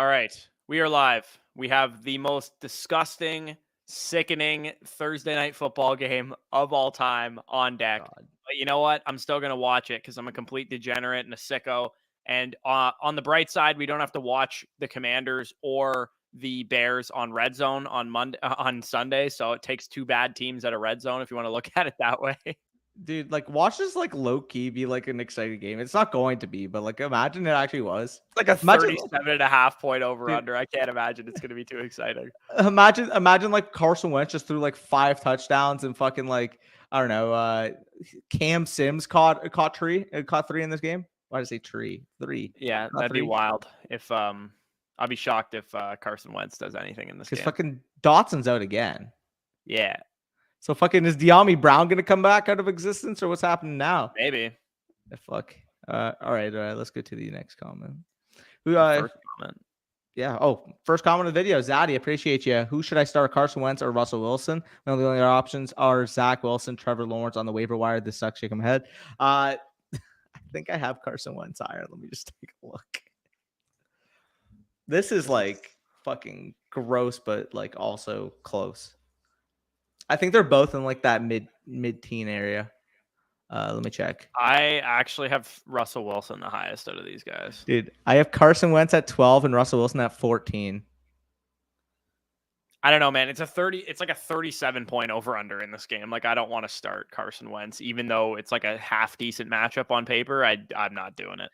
All right, we are live. We have the most disgusting, sickening Thursday night football game of all time on deck. God. But you know what? I'm still going to watch it because I'm a complete degenerate and a sicko. And on the bright side, we don't have to watch the Commanders or the Bears on Red Zone on Sunday. So it takes two bad teams at a Red Zone if you want to look at it that way. Dude, like, watch this, like, low-key be, like, an exciting game. It's not going to be, but, like, imagine it actually was. Like a Imagine, 37.5 point over dude, under. I can't imagine it's going to be too exciting. imagine, like, Carson Wentz just threw, like, 5 touchdowns and fucking, like, I don't know, Cam Sims caught 3 in this game. Why did I say tree? 3. Yeah, Not that'd be 3. wild if I'll be shocked if Carson Wentz does anything in this game. Because fucking Dotson's out again. Yeah. So fucking is De'Ami Brown gonna come back out of existence, or what's happening now? Maybe. Fuck. All right. Let's go to the next comment. First comment. Yeah. Oh, first comment of the video. Zaddy, appreciate you. Who should I start, Carson Wentz or Russell Wilson? Well, the only options are Zach Wilson, Trevor Lawrence on the waiver wire. This sucks. Shake my head. I think I have Carson Wentz higher. Let me just take a look. This is like fucking gross, but like also close. I think they're both in like that mid-teen area. Let me check. I actually have Russell Wilson the highest out of these guys. Dude, I have Carson Wentz at 12 and Russell Wilson at 14. I don't know, man. It's like a 37 point over under in this game. Like, I don't want to start Carson Wentz, even though it's like a half decent matchup on paper. I'm not doing it.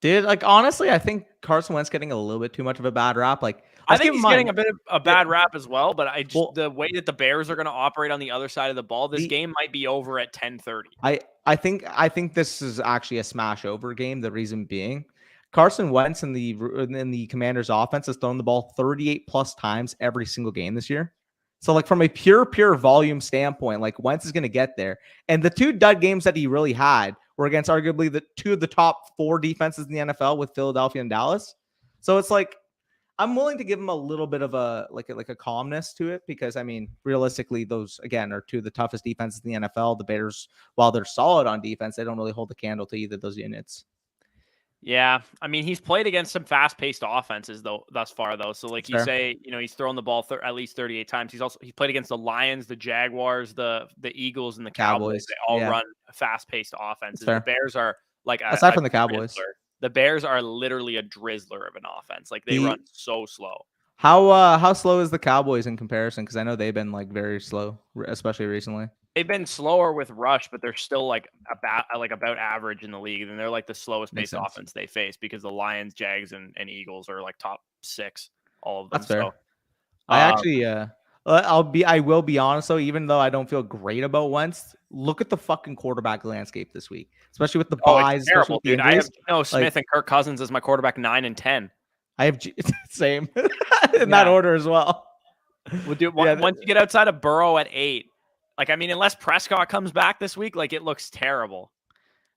Dude, like, honestly, I think Carson Wentz getting a little bit too much of a bad rap. Like, I think he's getting a bit of a bad rap as well, but the way that the Bears are going to operate on the other side of the ball, this game might be over at 10:30. I think this is actually a smash over game. The reason being, Carson Wentz in the Commanders offense has thrown the ball 38 plus times every single game this year. So, like, from a pure volume standpoint, like, Wentz is going to get there. And the 2 dud games that he really had were against arguably the 2 of the top 4 defenses in the NFL with Philadelphia and Dallas. So it's like, I'm willing to give him a little bit of a calmness to it, because I mean, realistically, those again are 2 of the toughest defenses in the NFL. The Bears, while they're solid on defense, they don't really hold the candle to either of those units. Yeah, I mean, he's played against some fast-paced offenses thus far. So like you say, he's thrown the ball at least 38 times. He's played against the Lions, the Jaguars, the Eagles, and the Cowboys. They all run fast-paced offenses. The Bears are like aside from the Cowboys, the Bears are literally a drizzler of an offense. Like, they run so slow. How slow is the Cowboys in comparison? Because I know they've been like very slow, especially recently. They've been slower with rush, but they're still like about average in the league. And they're like the slowest paced offense they face, because the Lions, Jags, and Eagles are like top 6, all of them. That's fair. So, I will be honest though, even though I don't feel great about Wentz, look at the fucking quarterback landscape this week, especially with the buys. It's terrible, dude. I have Smith and Kirk Cousins as my quarterback 9 and 10. I have same in that order as well. We'll do once you get outside of Burrow at 8. Like, I mean, unless Prescott comes back this week, like, it looks terrible.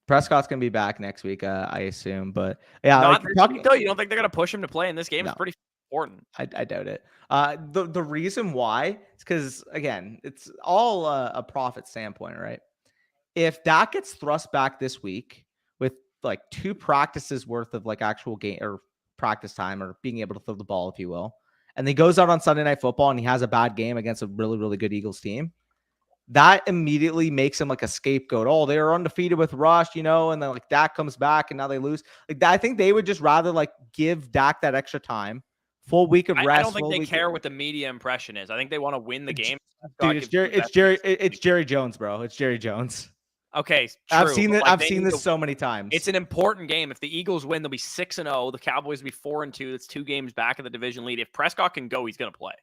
Prescott's gonna be back next week, I assume. But yeah, not this week, though. You don't think they're gonna push him to play in this game? No. It's pretty important. I doubt it. The reason why is because, again, it's all a profit standpoint, right? If Dak gets thrust back this week with like 2 practices worth of like actual game or practice time, or being able to throw the ball, if you will, and he goes out on Sunday Night Football and he has a bad game against a really, really good Eagles team, that immediately makes him like a scapegoat. Oh, they were undefeated with rush, and then like Dak comes back and now they lose. Like, I think they would just rather like give Dak that extra time, full week of rest. I don't think they care what the media impression is. I think they want to win the game. Dude, it's Jerry Jones, bro. It's Jerry Jones. Okay, true. I've seen this so many times. It's an important game. If the Eagles win, they'll be 6-0. The Cowboys will be 4-2. That's 2 games back of the division lead. If Prescott can go, he's going to play.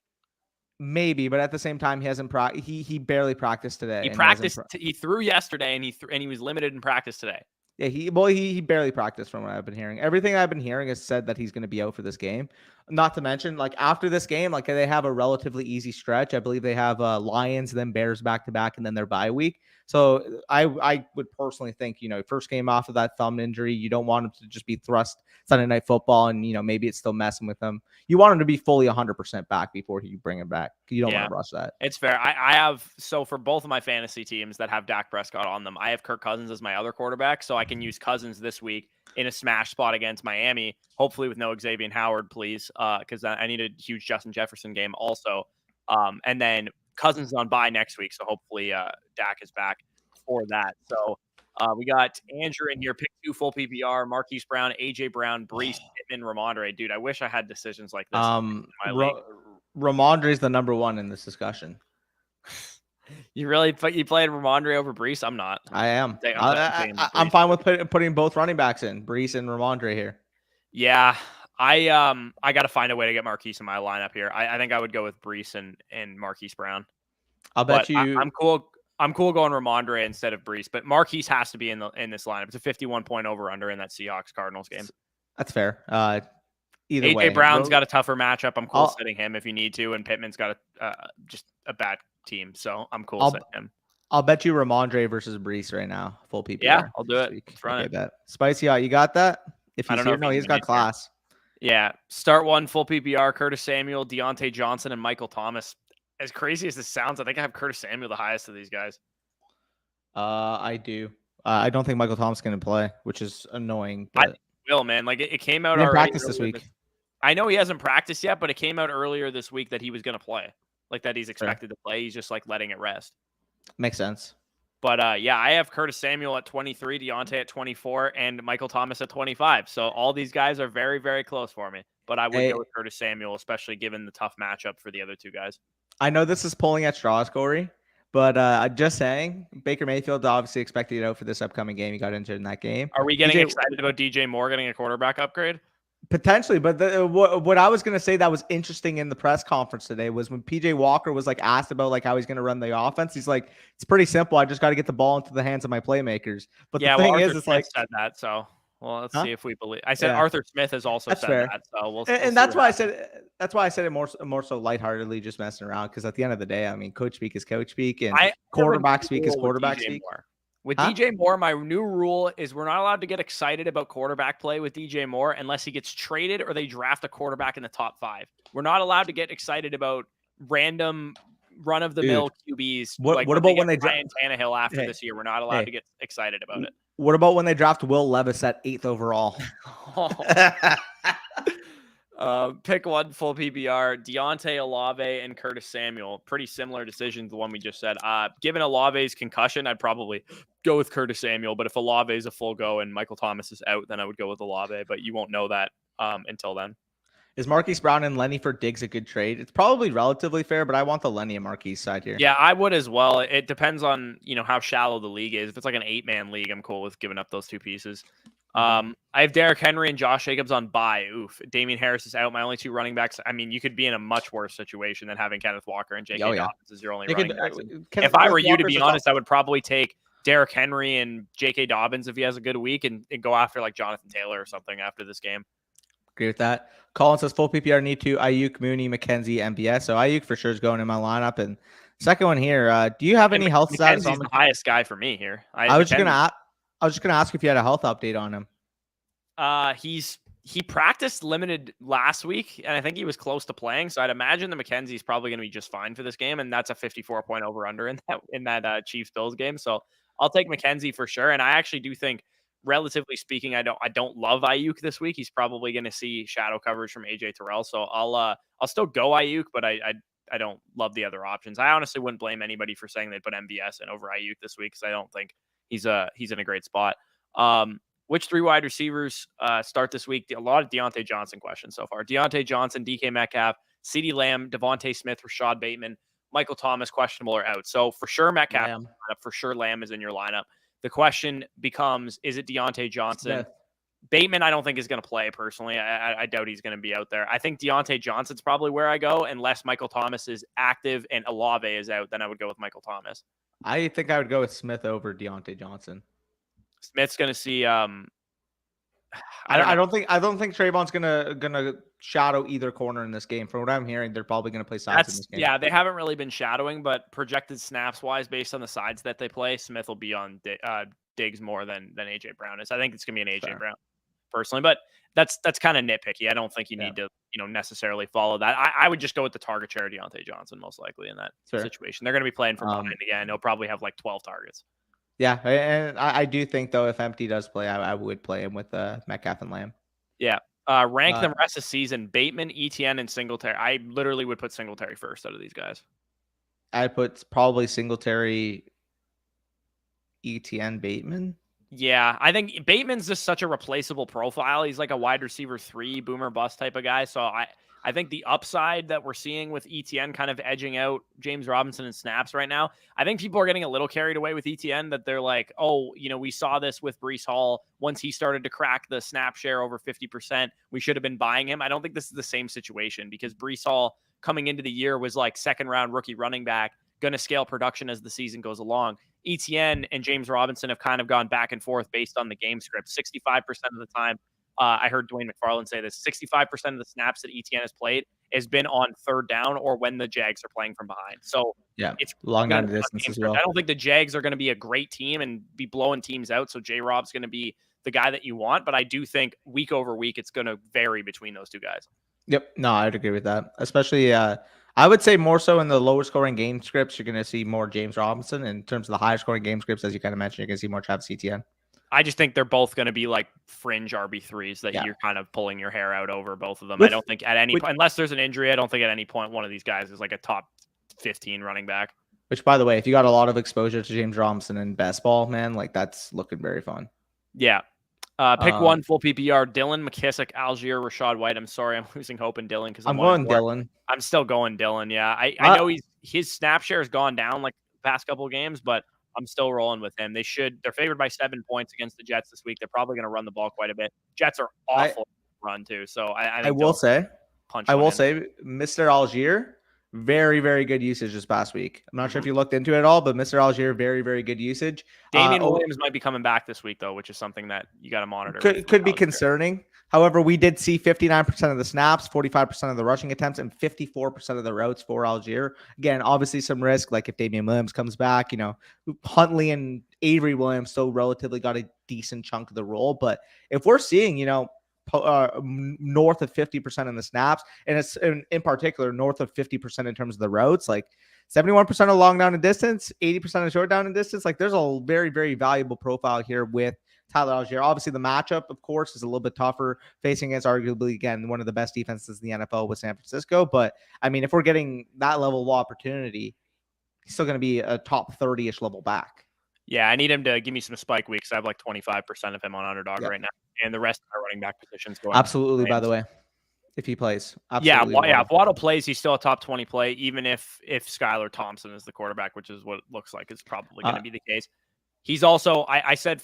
Maybe, but at the same time, he hasn't he barely practiced today. He practiced. He threw yesterday, and he was limited in practice today. Yeah, he barely practiced from what I've been hearing. Everything I've been hearing has said that he's going to be out for this game. Not to mention, like, after this game, like, they have a relatively easy stretch. I believe they have Lions, then Bears back-to-back, and then their bye week. So I would personally think, first game off of that thumb injury, you don't want him to just be thrust Sunday Night Football and, maybe it's still messing with him. You want him to be fully 100% back before you bring him back. You don't want to rush that. It's fair. I have, so for both of my fantasy teams that have Dak Prescott on them, I have Kirk Cousins as my other quarterback, so I can use Cousins this week in a smash spot against Miami, hopefully with no Xavier Howard, please, because I need a huge Justin Jefferson game also. And then Cousins is on bye next week, so hopefully Dak is back for that. So we got Andrew in here, pick 2 full PPR, Marquise Brown, AJ Brown, Brees, Pittman, Ramondre. Dude, I wish I had decisions like this in my league. Ramondre is the number 1 in this discussion. You really you played Ramondre over Brees? I'm not. I am. I'm fine with putting both running backs in, Brees and Ramondre here. Yeah, I got to find a way to get Marquise in my lineup here. I think I would go with Brees and Marquise Brown. I'll bet you. I'm cool. I'm cool going Ramondre instead of Brees, but Marquise has to be in this lineup. It's a 51-point over/under in that Seahawks Cardinals game. That's fair. Either AJ way, Brown's got a tougher matchup. I'm cool sitting him if you need to, and Pittman's got just a bad team, so I'm cool sitting him. I'll bet you Ramondre versus Brees right now, full PPR. Yeah, I'll do it. Let's run it. Bet. Spicy, you got that? If he's here, no, he's got class. Yeah, start 1 full PPR: Curtis Samuel, Deontay Johnson, and Michael Thomas. As crazy as this sounds, I think I have Curtis Samuel the highest of these guys. I do. I don't think Michael Thomas is going to play, which is annoying. But I will, man. Like it came out. He didn't practice this week. I know he hasn't practiced yet, but it came out earlier this week that he was going to play. Like that he's expected to play. He's just like letting it rest. Makes sense. But yeah, I have Curtis Samuel at 23, Deontay at 24, and Michael Thomas at 25. So all these guys are very, very close for me. But I would go with Curtis Samuel, especially given the tough matchup for the other 2 guys. I know this is pulling at straws, Corey, but just saying, Baker Mayfield obviously expected out for this upcoming game. He got injured in that game. Are we getting excited about DJ Moore getting a quarterback upgrade? Potentially, but what I was going to say that was interesting in the press conference today was when PJ Walker was like asked about like how he's going to run the offense. He's like, it's pretty simple. I just got to get the ball into the hands of my playmakers. But the thing is, it's like said that. So let's see if we believe. I said Arthur Smith has also said that. So we'll and that's why I said it more so lightheartedly, just messing around. Because at the end of the day, I mean, coach speak is coach speak, and quarterback speak is quarterback speak. With DJ Moore, my new rule is we're not allowed to get excited about quarterback play with DJ Moore unless he gets traded or they draft a quarterback in the top 5. We're not allowed to get excited about random run-of-the-mill QBs. What about when they draft Tannehill after this year? We're not allowed to get excited about it. What about when they draft Will Levis at 8th overall? Pick 1 full PPR: Deontay, Olave, and Curtis Samuel. Pretty similar decisions to the one we just said. Given Olave's concussion, I'd probably go with Curtis Samuel. But if Olave is a full go and Michael Thomas is out, then I would go with Olave. But you won't know that until then. Is Marquise Brown and Lenny for Diggs a good trade? It's probably relatively fair, but I want the Lenny and Marquise side here. Yeah, I would as well. It depends on how shallow the league is. If it's like an 8-man league, I'm cool with giving up those 2 pieces. I have Derrick Henry and Josh Jacobs on bye. Oof. Damian Harris is out. My only 2 running backs. I mean, you could be in a much worse situation than having Kenneth Walker and J.K. Dobbins as your only running backs. If I were you, to be honest, I would probably take Derrick Henry and J.K. Dobbins if he has a good week and go after like Jonathan Taylor or something after this game. Agree with that. Colin says full PPR need to Ayuk, Mooney, McKenzie, MBS. So Ayuk for sure is going in my lineup. And second one here, do you have any health status on the highest guy for me here? I was just gonna ask if you had a health update on him. He practiced limited last week, and I think he was close to playing. So I'd imagine the McKenzie's probably going to be just fine for this game, and that's a 54-point over/under in that Chiefs Bills game. So I'll take McKenzie for sure. And I actually do think, relatively speaking, I don't love Ayuk this week. He's probably going to see shadow coverage from AJ Terrell. So I'll still go Ayuk, but I don't love the other options. I honestly wouldn't blame anybody for saying they'd put MVS in over Ayuk this week, because I don't think he's in a great spot. Which 3 wide receivers start this week? A lot of Deontay Johnson questions so far. Deontay Johnson, DK Metcalf, CeeDee Lamb, Devontae Smith, Rashad Bateman, Michael Thomas, questionable or out. So for sure, Metcalf, for sure, Lamb is in your lineup. The question becomes, is it Deontay Johnson? Smith. Bateman, I don't think is going to play personally. I doubt he's going to be out there. I think Deontay Johnson's probably where I go, unless Michael Thomas is active and Olave is out. Then I would go with Michael Thomas. I think I would go with Smith over Deontay Johnson. Smith's going to see. I don't think Trayvon's gonna shadow either corner in this game. From what I'm hearing, they're probably gonna play sides in this game. Yeah, they haven't really been shadowing, but projected snaps wise, based on the sides that they play, Smith will be on Diggs more than AJ Brown is. I think it's gonna be an AJ Brown personally, but that's kind of nitpicky. I don't think you need to necessarily follow that. I would just go with the target share of Deontay Johnson most likely in that situation. They're gonna be playing from behind again. They'll probably have like 12 targets. Yeah, and I do think though if Empty does play, I would play him with Metcalf and Lamb. Yeah. Rank the rest of the season: Bateman, ETN, and Singletary. I literally would put Singletary first out of these guys. I'd put probably Singletary, ETN, Bateman. Yeah, I think Bateman's just such a replaceable profile. He's like a wide receiver 3, boomer bust type of guy. So I think the upside that we're seeing with ETN kind of edging out James Robinson in snaps right now. I think people are getting a little carried away with ETN, that they're like, oh, we saw this with Breece Hall. Once he started to crack the snap share over 50%, we should have been buying him. I don't think this is the same situation, because Breece Hall coming into the year was like second round rookie running back, going to scale production as the season goes along. ETN and James Robinson have kind of gone back and forth based on the game script. 65% of the time, I heard Dwayne McFarland say this, 65% of the snaps that ETN has played has been on third down or when the Jags are playing from behind. So yeah, it's long down the distance as well. I don't think the Jags are going to be a great team and be blowing teams out. So J-Rob's going to be the guy that you want. But I do think week over week, it's going to vary between those two guys. Yep. No, I'd agree with that. Especially, I would say more so in the lower scoring game scripts, you're going to see more James Robinson. In terms of the higher scoring game scripts, as you kind of mentioned, you're going to see more Travis Etienne. I just think they're both going to be like fringe RB3s that you're kind of pulling your hair out over, both of them. I don't think at any point, unless there's an injury, I don't think at any point one of these guys is like a top 15 running back. Which, by the way, if you got a lot of exposure to James Robinson in best ball, man, like that's looking very fun. Yeah. Pick one full PPR: Dylan, McKissick, Algier, Rashad White. I'm sorry, I'm losing hope in Dylan because I'm going Dylan. I'm still going Dylan. Yeah, I know his snap share has gone down like the past couple of games, but I'm still rolling with him. They're favored by 7 points against the Jets this week. They're probably going to run the ball quite a bit. Jets are awful to run too. So I will say, Mr. Algier, very, very good usage this past week. I'm not sure if you looked into it at all, but Mr. Algier, very, very good usage. Damian Williams might be coming back this week, though, which is something that you got to monitor. Could be concerning. However, we did see 59% of the snaps, 45% of the rushing attempts, and 54% of the routes for Algier. Again, obviously some risk, like if Damian Williams comes back, Huntley and Avery Williams still relatively got a decent chunk of the role. But if we're seeing, north of 50% in the snaps, and it's in particular north of 50% in terms of the routes, like 71% of long down and distance, 80% of short down and distance, like there's a very, very valuable profile here with Tyler Algier. Obviously, the matchup, of course, is a little bit tougher, facing against arguably, again, one of the best defenses in the NFL with San Francisco. But, I mean, if we're getting that level of opportunity, he's still going to be a top 30-ish level back. Yeah, I need him to give me some spike weeks. I have like 25% of him on underdog right now. And the rest of our running back positions going. Absolutely, by the way, if he plays. Absolutely. Yeah, if Waddle plays, he's still a top 20 play, even if Skylar Thompson is the quarterback, which is what it looks like is probably going to be the case. He's also, I said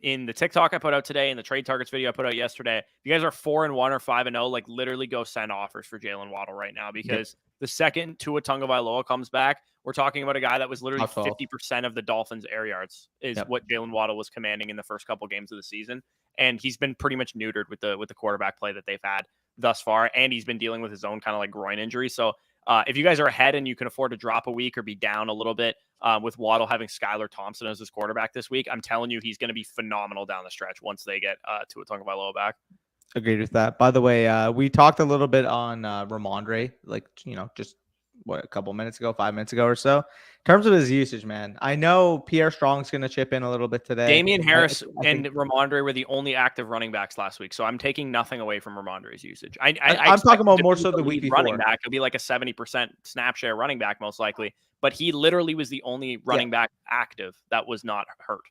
in the TikTok I put out today, in the trade targets video I put out yesterday, if you guys are 4-1 or 5-0, like literally go send offers for Jalen Waddle right now, because the second Tua Tagovailoa comes back, we're talking about a guy that was literally 50% of the Dolphins' air yards is what Jalen Waddle was commanding in the first couple games of the season. And he's been pretty much neutered with the quarterback play that they've had thus far. And he's been dealing with his own kind of like groin injury. So if you guys are ahead and you can afford to drop a week or be down a little bit with Waddle having Skylar Thompson as his quarterback this week, I'm telling you, he's going to be phenomenal down the stretch once they get Tua Tagovailoa back. Agreed with that. By the way, we talked a little bit on Ramondre, just a couple minutes ago, 5 minutes ago or so. In terms of his usage, man, I know Pierre Strong's going to chip in a little bit today. Damian Harris and Ramondre were the only active running backs last week, so I'm taking nothing away from Ramondre's usage. I'm talking about more so the week before. Running back, he'll be like a 70% snap share running back most likely, but he literally was the only running back active that was not hurt.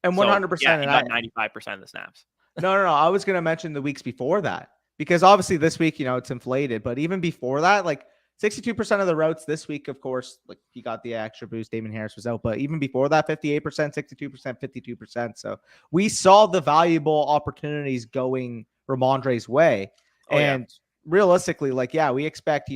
And 100%. He got 95% of the snaps. No. I was going to mention the weeks before that, because obviously this week, it's inflated, but even before that, like 62% of the routes this week, of course, like he got the extra boost. Damian Harris was out, but even before that, 58%, 62%, 52%. So we saw the valuable opportunities going Ramondre's way. Realistically, we expect,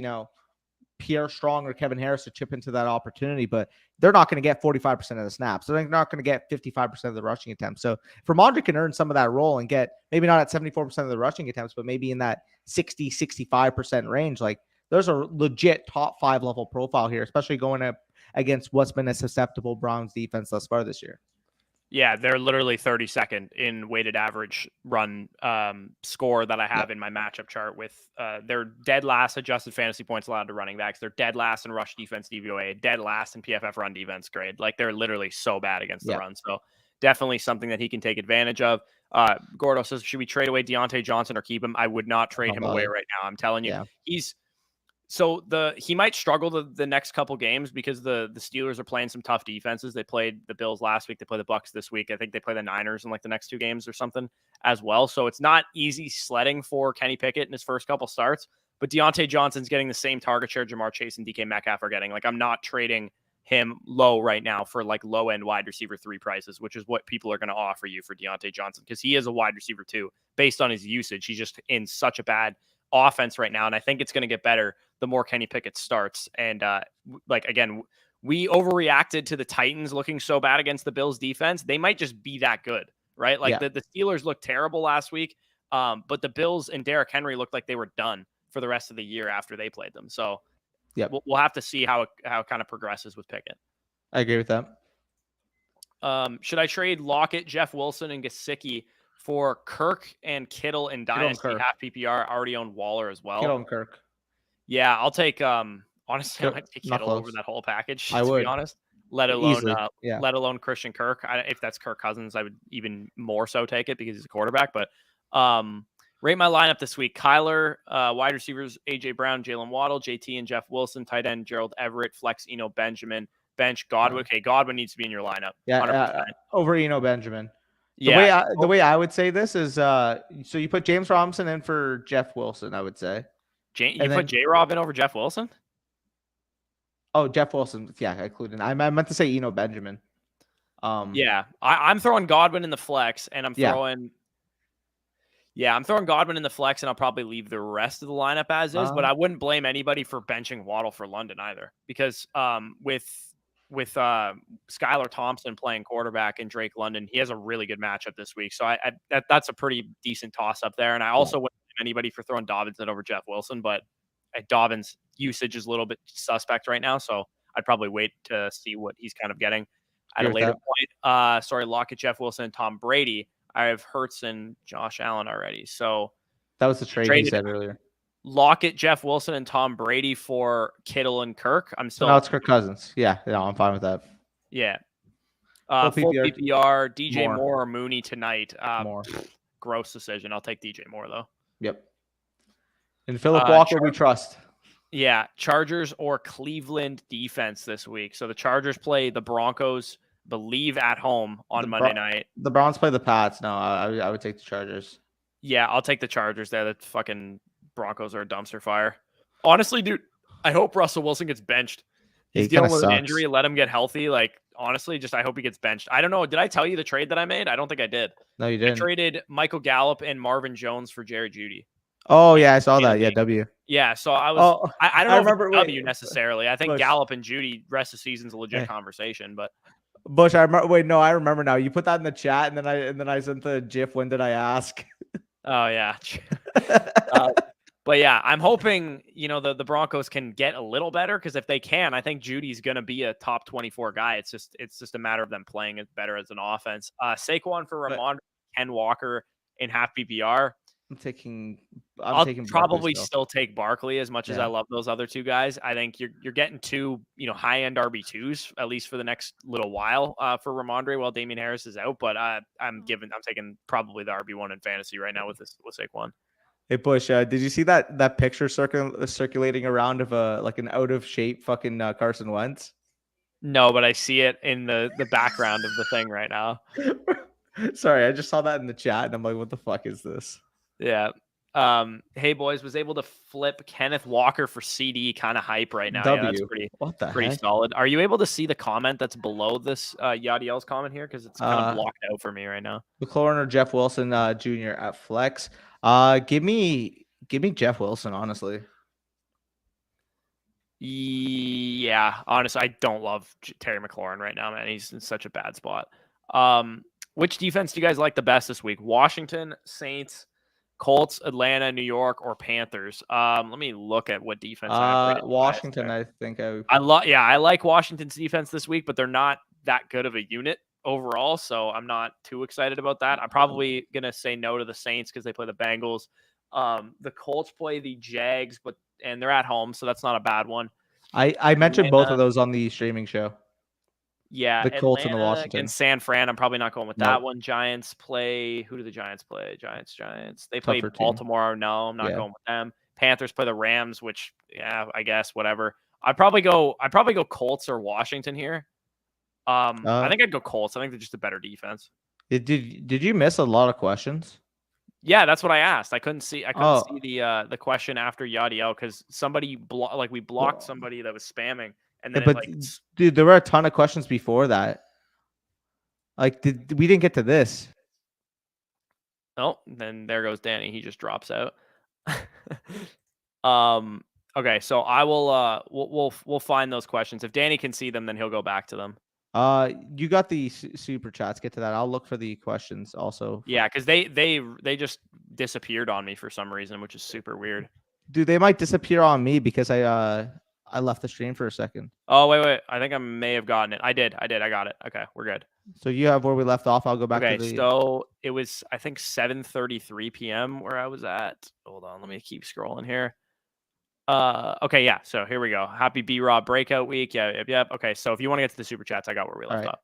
Pierre Strong or Kevin Harris to chip into that opportunity, but they're not going to get 45% of the snaps. They're not going to get 55% of the rushing attempts. So if Ramondre can earn some of that role and get maybe not at 74% of the rushing attempts, but maybe in that 60, 65% range, like there's a legit top 5 level profile here, especially going up against what's been a susceptible Browns defense thus far this year. Yeah, they're literally 32nd in weighted average run score that I have in my matchup chart with they're dead last adjusted fantasy points allowed to running backs. They're dead last in rush defense DVOA, dead last in PFF run defense grade. Like they're literally so bad against the run. So definitely something that he can take advantage of. Gordo says, should we trade away Deontay Johnson or keep him? I would not trade him away right now. I'm telling you, he might struggle the next couple games because the Steelers are playing some tough defenses. They played the Bills last week. They play the Bucs this week. I think they play the Niners in like the next 2 games or something as well. So it's not easy sledding for Kenny Pickett in his first couple starts. But Deontay Johnson's getting the same target share Jamar Chase and DK Metcalf are getting. Like I'm not trading him low right now for like low end wide receiver 3 prices, which is what people are going to offer you for Deontay Johnson because he is a wide receiver 2 based on his usage. He's just in such a bad offense right now, and I think it's going to get better the more Kenny Pickett starts. And again, we overreacted to the Titans looking so bad against the Bills defense. They might just be that good, right? Like the Steelers looked terrible last week, but the Bills and Derrick Henry looked like they were done for the rest of the year after they played them. So we'll have to see how it kind of progresses with Pickett. I agree with that. Should I trade Lockett, Jeff Wilson, and Gesicki for Kirk and Kittle in Dynasty half PPR? Already own Waller as well. Kittle and Kirk. Yeah, I'll take honestly, I might take Kittle over that whole package. I to would. Be honest, let alone Christian Kirk. If that's Kirk Cousins, I would even more so take it because he's a quarterback. But rate my lineup this week: Kyler, wide receivers AJ Brown, Jalen Waddle, JT and Jeff Wilson, tight end Gerald Everett, flex Eno Benjamin, bench Godwin. Okay, Godwin needs to be in your lineup. Yeah, over Eno Benjamin. The way I would say this is, so you put James Robinson in for Jeff Wilson. I would say. Put J-Rob in over Jeff Wilson? Oh, Jeff Wilson. Yeah, I included. I meant to say Eno Benjamin. I'm throwing Godwin in the flex, and I'm throwing Godwin in the flex, and I'll probably leave the rest of the lineup as is. But I wouldn't blame anybody for benching Waddle for London either, because with Skylar Thompson playing quarterback and Drake London, he has a really good matchup this week. So that's a pretty decent toss up there. And I also wouldn't blame anybody for throwing Dobbins in over Jeff Wilson, but Dobbins' usage is a little bit suspect right now. So I'd probably wait to see what he's kind of getting at a later point. Lockett, Jeff Wilson, and Tom Brady. I have Hurts and Josh Allen already. So that was the trade you said earlier. Lockett, Jeff Wilson, and Tom Brady for Kittle and Kirk. No, it's Kirk Cousins. Yeah, I'm fine with that. Yeah. Full PPR, DJ Moore or Mooney tonight. Moore. Gross decision. I'll take DJ Moore, though. Yep. And Philip Walker, we trust. Yeah. Chargers or Cleveland defense this week. So the Chargers play the Broncos, believe, at home on Monday night. The Browns play the Pats. No, I would take the Chargers. Yeah, I'll take the Chargers there. The fucking Broncos are a dumpster fire. Honestly, dude, I hope Russell Wilson gets benched. He's dealing with an injury. Let him get healthy. Like, honestly, I hope he gets benched. I don't know. Did I tell you the trade that I made? I don't think I did. No, you didn't. I traded Michael Gallup and Marvin Jones for Jerry Jeudy. Oh, yeah, I saw that. Yeah, W. Yeah, so I was. I don't know if it's W necessarily. I think Bush. Gallup and Jeudy rest of the season's a legit conversation, but. Bush, I remember. Wait, no, I remember now. You put that in the chat, and then I sent the GIF. When did I ask? Oh yeah. But yeah, I'm hoping, the Broncos can get a little better, because if they can, I think Judy's going to be a top 24 guy. It's just a matter of them playing it better as an offense. Saquon for Ramondre, Ken Walker in half PPR. I'll probably still take Barkley as much as I love those other two guys. I think you're getting two, high-end RB2s, at least for the next little while for Ramondre while Damian Harris is out. But I'm taking probably the RB1 in fantasy right now with Saquon. Hey Bush, did you see that picture circulating around of an out of shape fucking Carson Wentz? No, but I see it in the background of the thing right now. Sorry, I just saw that in the chat and I'm like, what the fuck is this? Yeah. Hey boys, was able to flip Kenneth Walker for CD. Kind of hype right now. W. Yeah, that's pretty solid. Are you able to see the comment that's below this Yadiel's comment here? Because it's kind of blocked out for me right now. McLaurin or Jeff Wilson Jr. at flex. Give me Jeff Wilson, honestly. Yeah, honestly, I don't love Terry McLaurin right now, man. He's in such a bad spot. Which defense do you guys like the best this week? Washington, Saints, Colts, Atlanta, New York, or Panthers? Let me look at what defense. Washington, I think. I like Washington's defense this week, but they're not that good of a unit overall, so I'm not too excited about that. I'm probably gonna say no to the Saints because they play the Bengals. The Colts play the Jags, and they're at home, so that's not a bad one. I mentioned both of those on the streaming show. Yeah, The Colts and the Atlanta Washington. against San Fran. I'm probably not going with that one. Giants play. Who do the Giants play? Giants. They play Baltimore. No, I'm not going with them. Panthers play the Rams, which I guess whatever. I'd probably go Colts or Washington here. I think I'd go Colts. I think they're just a better defense. Did you miss a lot of questions? Yeah, that's what I asked. I couldn't see the question after Yadiel because somebody we blocked somebody that was spamming. And then dude, there were a ton of questions before that. Like, we didn't get to this? Oh, then there goes Danny. He just drops out. Okay, so I will we'll find those questions. If Danny can see them, then he'll go back to them. You got the super chats. Get to that. I'll look for the questions also. Yeah, because they just disappeared on me for some reason, which is super weird. Dude, they might disappear on me because I left the stream for a second. Oh, wait. I think I may have gotten it. I did. I got it. Okay, we're good. So you have where we left off. I'll go back to the... Okay, so it was, I think, 7:33 p.m. where I was at. Hold on. Let me keep scrolling here. Okay, yeah. So here we go. Happy B-Rob breakout week. Yep. Okay, so if you want to get to the super chats, I got where we left off.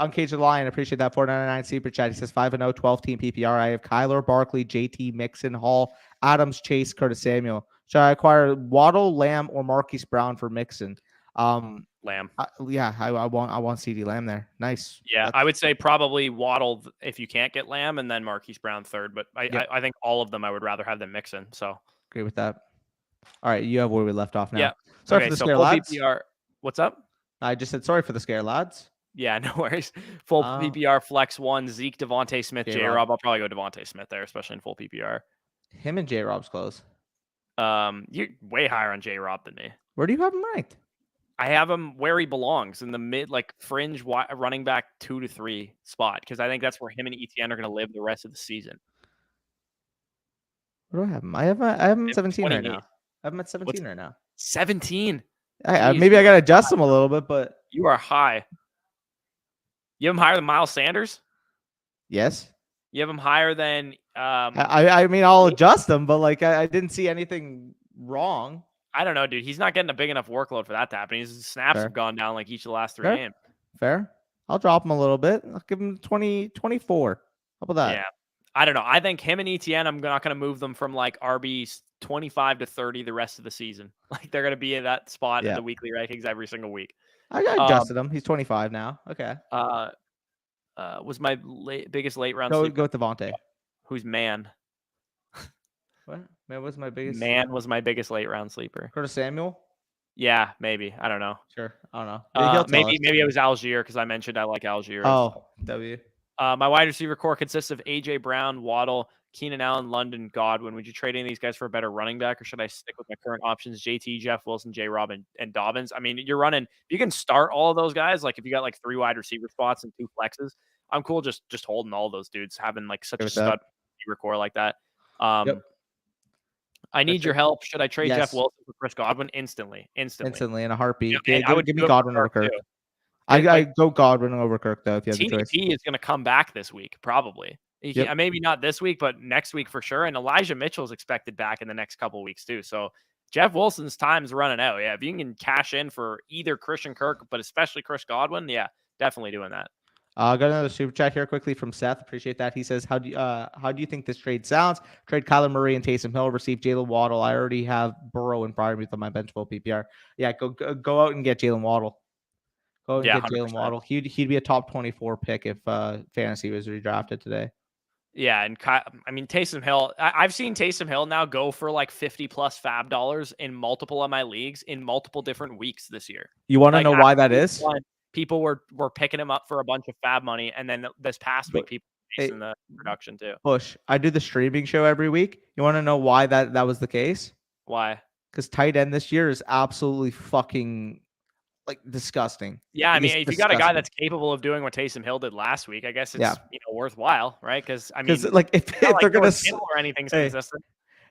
Uncaged the Lion, appreciate that 499 super chat. He says 5-0, 12-team PPR. I have Kyler, Barkley, JT, Mixon, Hall, Adams, Chase, Curtis Samuel. Should I acquire Waddle, Lamb, or Marquise Brown for Mixon? Lamb. I want CD Lamb there. Nice. Yeah, I would say probably Waddle if you can't get Lamb, and then Marquise Brown third. But I think all of them I would rather have than Mixon. So agree with that. All right, you have where we left off now. Yeah. Sorry for the scare, lads. PPR. What's up? I just said sorry for the scare, lads. Yeah, no worries. Full PPR flex 1, Zeke, Devontae Smith, J-Rob. I'll probably go Devontae Smith there, especially in full PPR. Him and J-Rob's close. You're way higher on J-Rob than me. Where do you have him ranked? I have him where he belongs, in the mid, fringe running back 2 to 3 spot, because I think that's where him and ETN are going to live the rest of the season. Where do I have him? I have him 17 right now. I have him at 17 right now. 17? Maybe I got to adjust him a little bit, but... You are high. You have him higher than Miles Sanders? Yes. You have him higher than... I mean, I'll adjust them, but I didn't see anything wrong. I don't know, dude. He's not getting a big enough workload for that to happen. His snaps have gone down each of the last 3 games. Fair. I'll drop him a little bit. I'll give him 24. How about that? Yeah. I don't know. I think him and ETN, I'm not going to move them from RBs 25 to 30 the rest of the season. They're going to be in that spot in the weekly rankings every single week. I adjusted him. He's 25 now. Okay. Was my biggest late round sleeper. Go with Devontae. Who's man? What? Man was my biggest... Man was my biggest late round sleeper. Curtis Samuel? Yeah, maybe. I don't know. Sure. I don't know. Maybe it was Algier because I mentioned I like Algier. Oh, W. My wide receiver core consists of A.J. Brown, Waddle, Keenan Allen, London, Godwin. Would you trade any of these guys for a better running back, or should I stick with my current options, JT, Jeff Wilson, J-Rob, and Dobbins? I mean, you're running... You can start all of those guys. If you got 3 wide receiver spots and 2 flexes, I'm cool just holding all those dudes, having such a stud receiver core like that. I need your help. Should I trade Jeff Wilson for Chris Godwin? Instantly in a heartbeat. Yeah, give me Godwin over Kirk. I go Godwin over Kirk, though, if you have the choice. TDP is going to come back this week, probably. Maybe not this week, but next week for sure. And Elijah Mitchell is expected back in the next couple of weeks, too. So Jeff Wilson's time's running out. Yeah, if you can cash in for either Christian Kirk, but especially Chris Godwin, yeah, definitely doing that. I got another super chat here quickly from Seth. Appreciate that. He says, how do you think this trade sounds? Trade Kyler Murray and Taysom Hill. Receive Jalen Waddle. I already have Burrow and Freiermuth on my bench full PPR. Yeah, go out and get Jalen Waddle. Go out and get Jalen Waddle. He'd be a top 24 pick if fantasy was redrafted today. Yeah, and Taysom Hill. I've seen Taysom Hill now go for $50+ fab dollars in multiple of my leagues in multiple different weeks this year. You want to know why that is? People were picking him up for a bunch of fab money, and then this past week, people were facing the production too. Bush, I do the streaming show every week. You want to know why that was the case? Why? Because tight end this year is absolutely fucking disgusting. Yeah, I mean, if you got a guy that's capable of doing what Taysom Hill did last week, I guess it's worthwhile, right? Because if they're gonna or anything's consistent.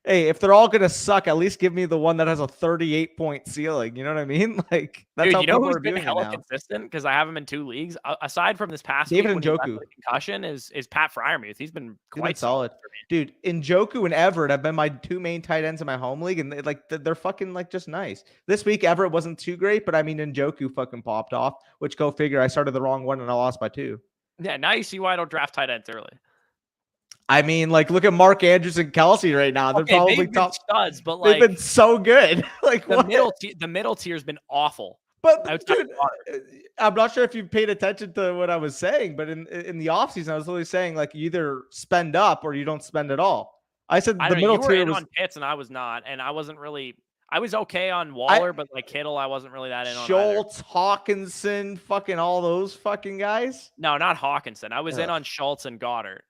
Hey, if they're all gonna suck, at least give me the one that has a 38-point ceiling. You know what I mean? Like that's Dude, how you know people who's are been viewing it hella now. consistent because I have him in 2 leagues. Aside from this past week David when he left Njoku. with a concussion, is Pat Fryermuth. He's been He's been quite solid. for me. Dude, Njoku and Everett have been my 2 main tight ends in my home league, and they're fucking like just nice. This week Everett wasn't too great, but I mean Njoku fucking popped off, which go figure. I started the wrong one and I lost by 2. Yeah, now you see why I don't draft tight ends early. I mean, like, look at Mark Andrews and Kelsey right now. They're probably they've been top studs, but they've like been so good. Like the what? the middle tier's been awful. But dude, I'm not sure if you paid attention to what I was saying, but in the offseason, I was literally saying like you either spend up or you don't spend at all. I said the middle tier was on Pitts and I was not, and I wasn't really. I was okay on Waller, but like Kittle, I wasn't really that in on Schultz, Hawkinson, fucking all those fucking guys. No, not Hawkinson. I was in on Schultz and Goddard.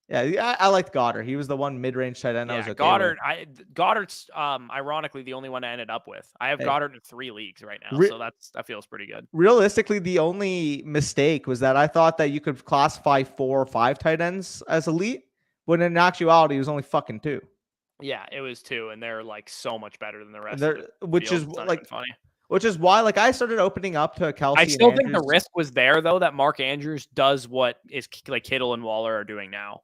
Yeah, I liked Goddard. He was the one mid-range tight end. I was okay Goddard. with. Goddard's ironically the only one I ended up with. I have Goddard in 3 leagues right now, so that feels pretty good. Realistically, the only mistake was that I thought that you could classify 4 or 5 tight ends as elite, when in actuality it was only fucking 2. Yeah, it was 2, and they're like so much better than the rest. Which field. is It's like funny. Which is why, like, I started opening up to Kelsey. I still think the risk was there, though, that Mark Andrews does what is like Kittle and Waller are doing now.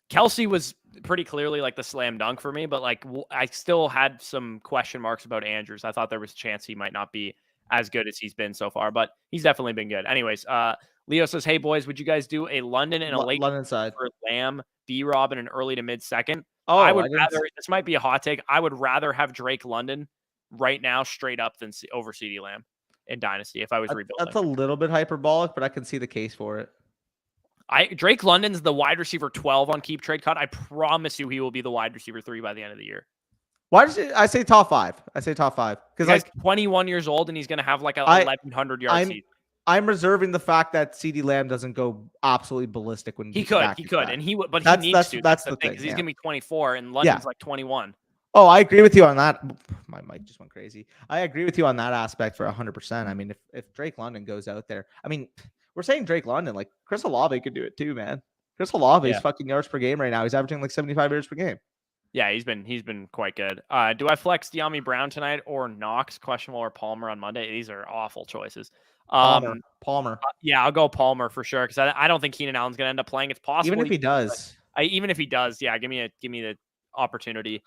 Kelsey was pretty clearly like the slam dunk for me, but like I still had some question marks about Andrews. I thought there was a chance he might not be as good as he's been so far, but he's definitely been good. Anyways, Leo says, "Hey boys, would you guys do a London and a late London side for Lamb, B-Rob, and an early to mid second?" Oh, I would rather. This might be a hot take. I would rather have Drake London right now, straight up, than over CeeDee Lamb in Dynasty if I was rebuilding. That's a little bit hyperbolic, but I can see the case for it. Drake London's the wide receiver 12 on Keep Trade Cut. I promise you he will be the wide receiver 3 by the end of the year. Why does I say top 5? I say top 5 because like 21 years old and he's going to have like a 1,100 yard season. I'm reserving the fact that CeeDee Lamb doesn't go absolutely ballistic when he could, and he would, but he needs to. That's the thing because he's going to be 24 and London's like 21. Oh, I agree with you on that. My mic just went crazy. I agree with you on that aspect for 100%. I mean, if Drake London goes out there, I mean, we're saying Drake London, like Chris Olave could do it too, man. Chris Olave's fucking yards per game right now. He's averaging like 75 yards per game. Yeah, he's been quite good. Do I flex De'Ami Brown tonight or Knox, questionable, or Palmer on Monday? These are awful choices. Palmer. Yeah, I'll go Palmer for sure because I don't think Keenan Allen's going to end up playing. It's possible even if he does. Even if he does, yeah, give me the opportunity.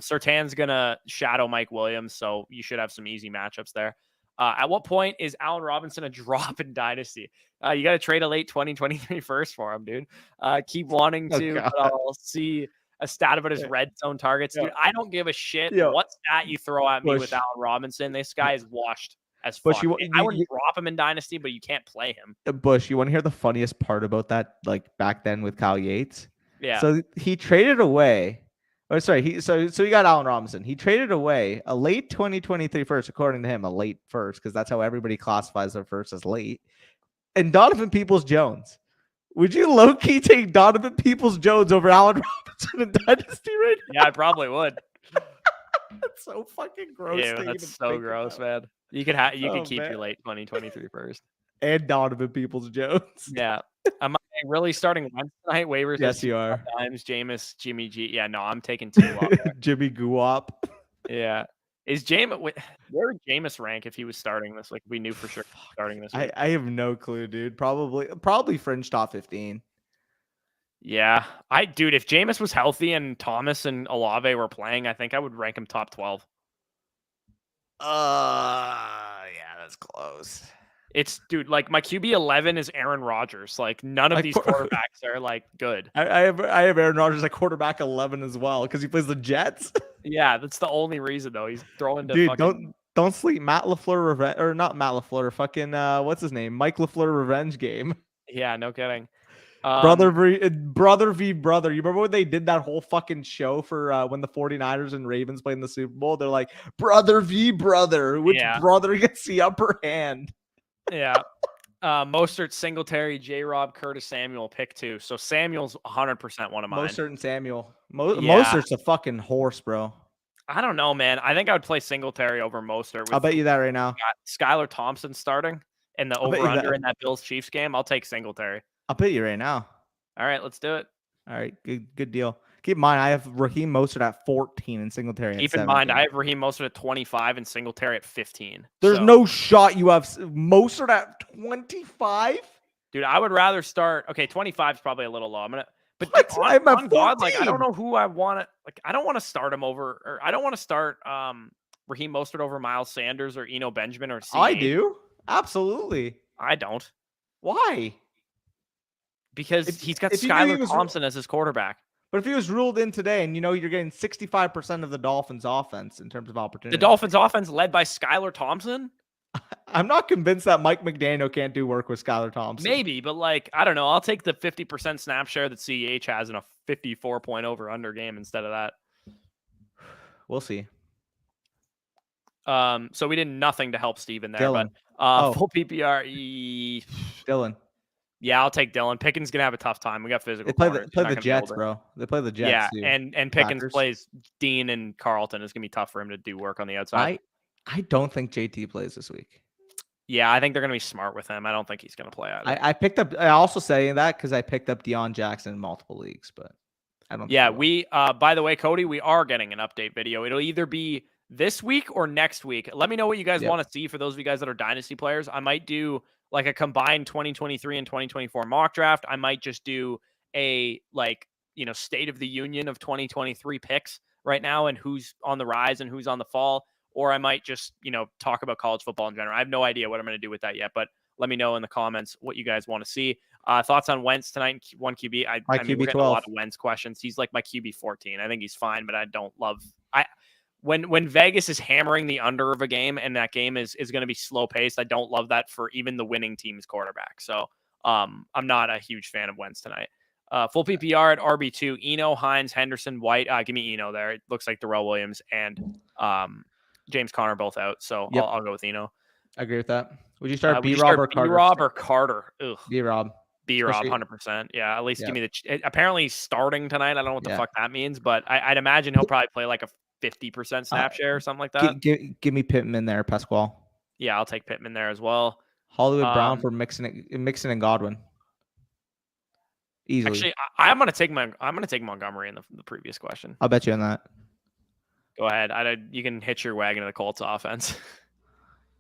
Surtain's gonna shadow Mike Williams, so you should have some easy matchups there. At what point is Allen Robinson a drop in Dynasty? You got to trade a late 2023 first for him, dude. Keep wanting to, but I'll see a stat about his red zone targets. Dude, I don't give a shit what stat you throw at me with Allen Robinson. This guy is washed as fuck. I wouldn't drop him in Dynasty, but you can't play him. Bush, you want to hear the funniest part about that? Like back then with Kyle Yates? Yeah. So he traded away. Oh, sorry. So he got Allen Robinson. He traded away a late 2023 first, according to him, a late first, because that's how everybody classifies their first as late. And Donovan Peoples-Jones. Would you low-key take Donovan Peoples-Jones over Allen Robinson in Dynasty right now? Yeah, I probably would. That's so fucking gross. Yeah, that's so gross, man. You could keep your late 2023 first. And Donovan Peoples-Jones. Yeah. Am I really starting Wednesday night waivers? Yes, you are. Times Jameis, Jimmy G. Yeah, no, I'm taking 2 Jimmy Guap. Yeah. Is Jameis where would Jameis rank if he was starting this? Like we knew for sure starting this week. I have no clue, dude. Probably fringe top 15. Yeah. Dude, if Jameis was healthy and Thomas and Olave were playing, I think I would rank him top 12. Yeah, that's close. It's dude, like my QB 11 is Aaron Rodgers. Like none of these quarterbacks are like good. I have Aaron Rodgers at quarterback 11 as well because he plays the Jets. Yeah, that's the only reason though. He's throwing to dude. Don't sleep. Matt LaFleur revenge or not Matt LaFleur. Fucking what's his name? Mike LaFleur revenge game. Yeah, no kidding. Brother v brother. You remember when they did that whole fucking show for when the 49ers and Ravens played in the Super Bowl? They're like brother v brother. Which brother gets the upper hand? Yeah. Mostert, Singletary, J-Rob, Curtis Samuel, pick 2. So Samuel's 100% one of mine. Mostert and Samuel. Mostert's a fucking horse, bro. I don't know, man. I think I would play Singletary over Mostert. I'll bet you that right now. Skylar Thompson starting and the over-under in that Bills-Chiefs game. I'll take Singletary. I'll bet you right now. All right, let's do it. All right, good deal. Keep in mind, I have Raheem Mostert at 14 and Singletary at 17. Keep in mind, I have Raheem Mostert at 25 and Singletary at 15. There's no shot you have Mostert at 25. Dude, I would rather start. Okay, 25 is probably a little low. But on God, like I don't know who I want to. Like I don't want to start him over, or I don't want to start Raheem Mostert over Miles Sanders or Eno Benjamin or C. I do, absolutely. I don't. Why? Because he's got Skylar Thompson as his quarterback. But if he was ruled in today, and you're getting 65% of the Dolphins' offense in terms of opportunity, the Dolphins' offense led by Skylar Thompson. I'm not convinced that Mike McDaniel can't do work with Skylar Thompson. Maybe, but like I don't know. I'll take the 50% snap share that CEH has in a 54-point over/under game instead of that. We'll see. So we did nothing to help Steven there, Dylan. But full PPR. Dylan. Yeah, I'll take Dylan. Pickens gonna have a tough time. We got physical. They play the Jets, bro. They play the Jets. Yeah, too. and Pickens plays Dean and Carlton. It's gonna be tough for him to do work on the outside. I don't think JT plays this week. Yeah, I think they're gonna be smart with him. I don't think he's gonna play either. I picked up. I also say that because I picked up Deion Jackson in multiple leagues, but I don't. Yeah, we. By the way, Cody, we are getting an update video. It'll either be this week or next week. Let me know what you guys want to see. For those of you guys that are Dynasty players, I might do like a combined 2023 and 2024 mock draft. I might just do a State of the Union of 2023 picks right now and who's on the rise and who's on the fall. Or I might just, talk about college football in general. I have no idea what I'm going to do with that yet, but let me know in the comments what you guys want to see. Thoughts on Wentz tonight? One QB. I mean, we're getting a lot of Wentz questions. He's like my QB 14. I think he's fine, but I don't love. When Vegas is hammering the under of a game and that game is going to be slow paced, I don't love that for even the winning team's quarterback. So I'm not a huge fan of Wentz tonight. Full PPR at RB2, Eno, Hines, Henderson, White. Give me Eno there. It looks like Darrell Williams and James Conner both out. So I'll go with Eno. I agree with that. Would you start B-Rob or Carter? B-Rob or Carter? Ugh. B-Rob. B-Rob, 100%. Yeah, at least give me the. Apparently, he's starting tonight. I don't know what the fuck that means, but I'd imagine he'll probably play like a 50% snap share or something like that. Give me Pittman there, Pasquale. Yeah, I'll take Pittman there as well. Hollywood Brown for Mixon and Godwin. Easily. Actually, I'm gonna take Montgomery in the previous question. I'll bet you on that. Go ahead. You can hitch your wagon to the Colts offense.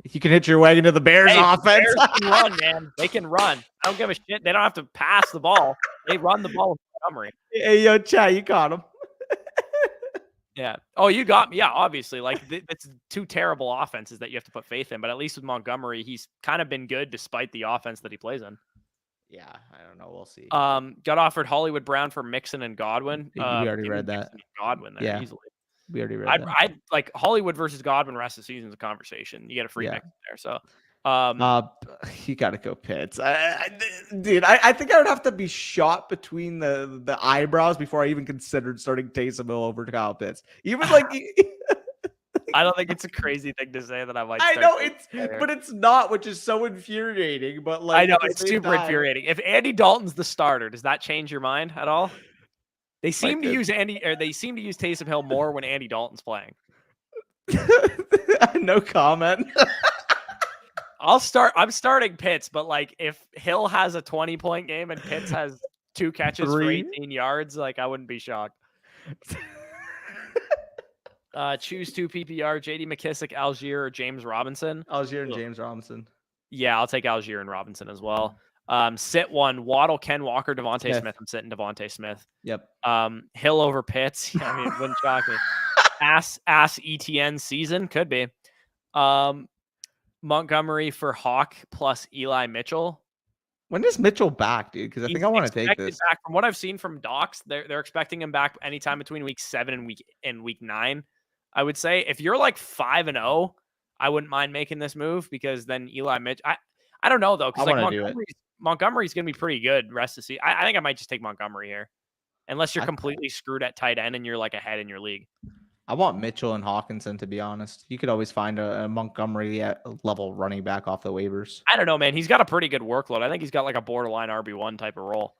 You can hitch your wagon to the Bears offense. Bears can run, man. They can run. I don't give a shit. They don't have to pass the ball. They run the ball with Montgomery. Hey, yo, Chad, you caught him. Yeah. Oh, you got me. Yeah, obviously. Like, it's two terrible offenses that you have to put faith in. But at least with Montgomery, he's kind of been good despite the offense that he plays in. Yeah, I don't know. We'll see. Got offered Hollywood Brown for Mixon and Godwin. We already read that. Godwin there easily. We already read that. I'd like Hollywood versus Godwin rest of the season is a conversation. You get a free mix there. So you got to go Pitts. Dude, I think I would have to be shot between the eyebrows before I even considered starting Taysom Hill over Kyle Pitts. Even like I don't think it's a crazy thing to say that I might. I know but it's not, which is so infuriating. But like, I know it's super infuriating. If Andy Dalton's the starter, does that change your mind at all? They seem to use Taysom Hill more when Andy Dalton's playing. No comment. I'm starting Pitts, but like if Hill has a 20-point game and Pitts has 2 catches for 18 yards, like I wouldn't be shocked. Choose 2 PPR, JD McKissick, Algier, or James Robinson. Algier and James Robinson. Yeah, I'll take Algier and Robinson as well. Sit 1, Waddle, Ken Walker, Devontae Smith. I'm sitting Devontae Smith. Yep. Hill over Pitts. I mean, it wouldn't shock me. Ass ETN season could be. Montgomery for Hawk plus Eli Mitchell. When is Mitchell back, dude? Because I think I want to take this. Back. From what I've seen from docs, they're expecting him back anytime between week 7 and week 9. I would say if you're like 5-0, I wouldn't mind making this move because then Eli Mitchell. I don't know though, because like Montgomery's going to be pretty good rest of the season. I think I might just take Montgomery here, unless you're completely screwed at tight end and you're like ahead in your league. I want Mitchell and Hawkinson, to be honest. You could always find a Montgomery level running back off the waivers. I don't know, man. He's got a pretty good workload. I think he's got like a borderline RB1 type of role.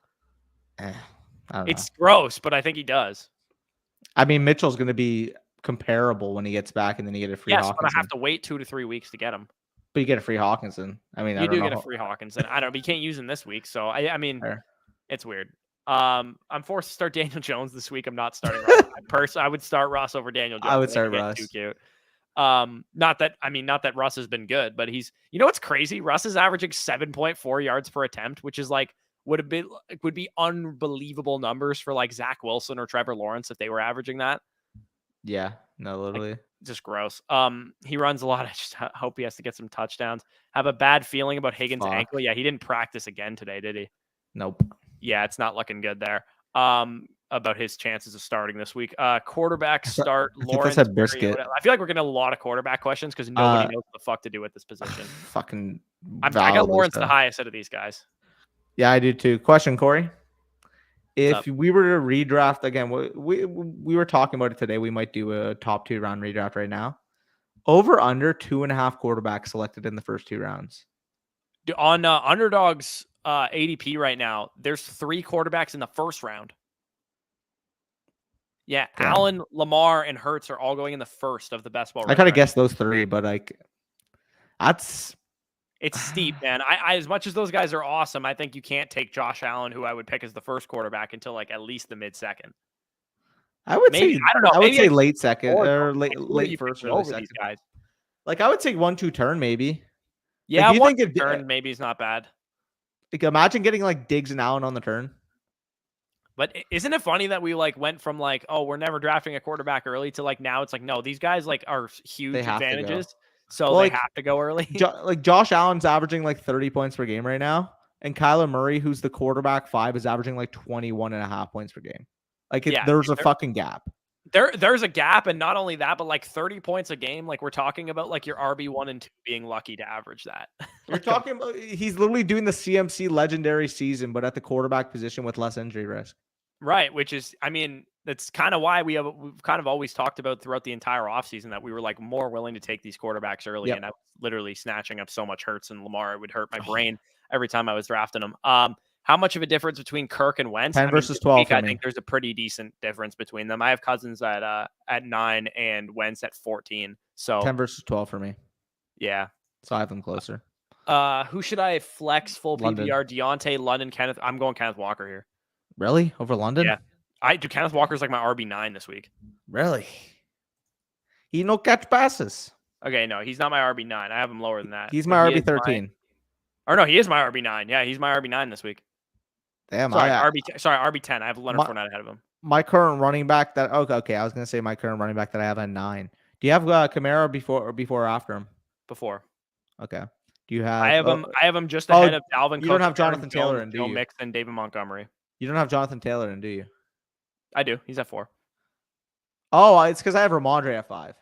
It's gross, but I think he does. I mean, Mitchell's going to be comparable when he gets back, and then you get a free Hawkinson. But I have to wait 2 to 3 weeks to get him. But you get a free Hawkinson. I mean, you do get a free Hawkinson. I don't know, but you can't use him this week. So I mean, it's weird. I'm forced to start Daniel Jones this week. I'm not starting Russ. I would start Russ over Daniel Jones. I would start Russ. Too cute. Not that Russ has been good, but he's, you know what's crazy? Russ is averaging 7.4 yards per attempt, which is like would be unbelievable numbers for like Zach Wilson or Trevor Lawrence if they were averaging that. Yeah, no, literally. Like, just gross. He runs a lot. I just hope he has to get some touchdowns. Have a bad feeling about Higgins' ankle. Yeah, he didn't practice again today, did he? Nope. Yeah, it's not looking good there. About his chances of starting this week. Quarterback start Lawrence. I feel like we're getting a lot of quarterback questions because nobody knows what the fuck to do with this position. Fucking. I got Lawrence the highest out of these guys. Yeah, I do too. Question, Corey. If we were to redraft again, we were talking about it today. We might do a top 2 round redraft right now. Over under 2.5 quarterbacks selected in the first 2 rounds. On Underdog's ADP right now, there's 3 quarterbacks in the first round. Yeah, damn. Allen, Lamar, and Hurts are all going in the first of the best ball. I kind of guessed those 3, but like, it's steep, man. I as much as those guys are awesome, I think you can't take Josh Allen, who I would pick as the first quarterback, until like at least the mid-second. I would say I don't know. I would say late second or late first or over these guys. Like I would say 1-2 turn maybe. Yeah, like, 1-2 turn maybe is not bad. Like imagine getting like Diggs and Allen on the turn. But isn't it funny that we like went from like, oh, we're never drafting a quarterback early to like now it's like, no, these guys like are huge advantages. So they have to go early. Like Josh Allen's averaging like 30 points per game right now. And Kyler Murray, who's the quarterback 5, is averaging like 21.5 points per game. Like there's a fucking gap. There's a gap. And not only that, but like 30 points a game. Like we're talking about like your RB1 and 2 being lucky to average that. You're talking about he's literally doing the CMC legendary season, but at the quarterback position with less injury risk. Right, which is, I mean, that's kind of why we've kind of always talked about throughout the entire offseason that we were like more willing to take these quarterbacks early. And I was literally snatching up so much Hurts and Lamar. It would hurt my brain every time I was drafting them. How much of a difference between Kirk and Wentz? 10 versus 12. I think there's a pretty decent difference between them. I have Cousins at 9 and Wentz at 14. So 10 versus 12 for me. Yeah. So I have them closer. Who should I flex full PPR? Deontay, London, Kenneth. I'm going Kenneth Walker here. Really? Over London? Yeah. Kenneth Walker's like my RB9 this week. Really? He no catch passes. Okay, no, he's not my RB9. I have him lower than that. He's my RB13. Or no, he is my RB9. Yeah, he's my RB9 this week. Damn, RB10. I have Leonard Fournette ahead of him. My current running back that okay, I was gonna say my current running back that I have at 9. Do you have Kamara before or after him? Before. Okay. Do you have? I have him just ahead of Dalvin Cook. You don't have Jonathan Taylor in, do you? Mixon, David Montgomery. You don't have Jonathan Taylor in, do you? I do. He's at 4. Oh, it's because I have Ramondre at 5.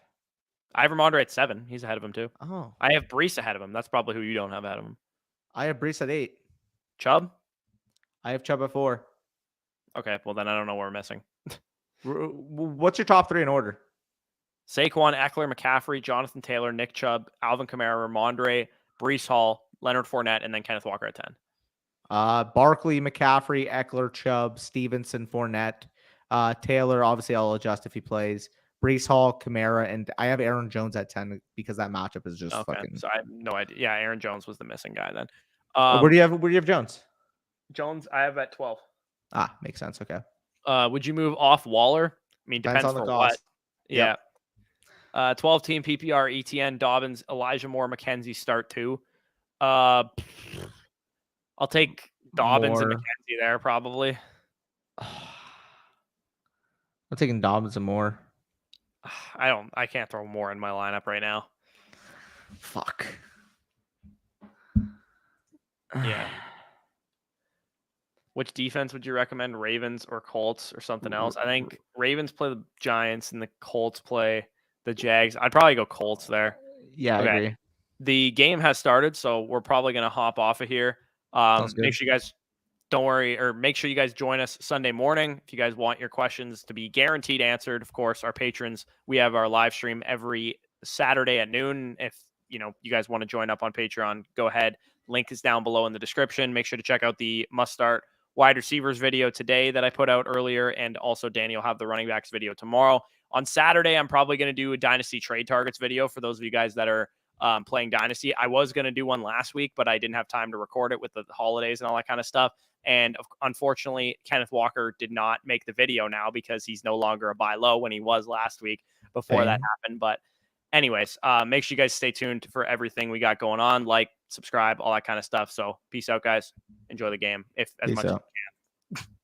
I have Ramondre at 7. He's ahead of him too. Oh. I have Breece ahead of him. That's probably who you don't have ahead of him. I have Breece at 8. Chubb? I have Chubb at 4. Okay, well then I don't know what we're missing. What's your top 3 in order? Saquon, Eckler, McCaffrey, Jonathan Taylor, Nick Chubb, Alvin Kamara, Ramondre, Breece Hall, Leonard Fournette, and then Kenneth Walker at 10. Barkley, McCaffrey, Eckler, Chubb, Stevenson, Fournette, Taylor. Obviously, I'll adjust if he plays. Breece Hall, Kamara, and I have Aaron Jones at 10 because that matchup is just fucking. So I have no idea. Yeah, Aaron Jones was the missing guy then. Where do you have Jones? Jones, I have at 12. Makes sense. Okay. Would you move off Waller? I mean, depends on the cost. What. Yeah. 12 team PPR, ETN, Dobbins, Elijah Moore, McKenzie start 2. I'll take Dobbins and McKenzie there probably. I'm taking Dobbins and Moore. I can't throw Moore in my lineup right now. Fuck. Yeah. Which defense would you recommend? Ravens or Colts or something else? I think Ravens play the Giants and the Colts play the Jags. I'd probably go Colts there. Yeah, okay. I agree. The game has started, so we're probably going to hop off of here. Make sure you guys make sure you guys join us Sunday morning. If you guys want your questions to be guaranteed answered, of course, our patrons, we have our live stream every Saturday at noon. If you guys want to join up on Patreon, go ahead. Link is down below in the description. Make sure to check out the must start wide receivers video today that I put out earlier. And also Danny will have the running backs video tomorrow. On Saturday, I'm probably going to do a dynasty trade targets video for those of you guys that are playing Dynasty. I was going to do one last week, but I didn't have time to record it with the holidays and all that kind of stuff. And unfortunately, Kenneth Walker did not make the video now because he's no longer a buy low when he was last week before that happened. But anyways, make sure you guys stay tuned for everything we got going on. Like, subscribe, all that kind of stuff. So peace out, guys. Enjoy the game as much as you can.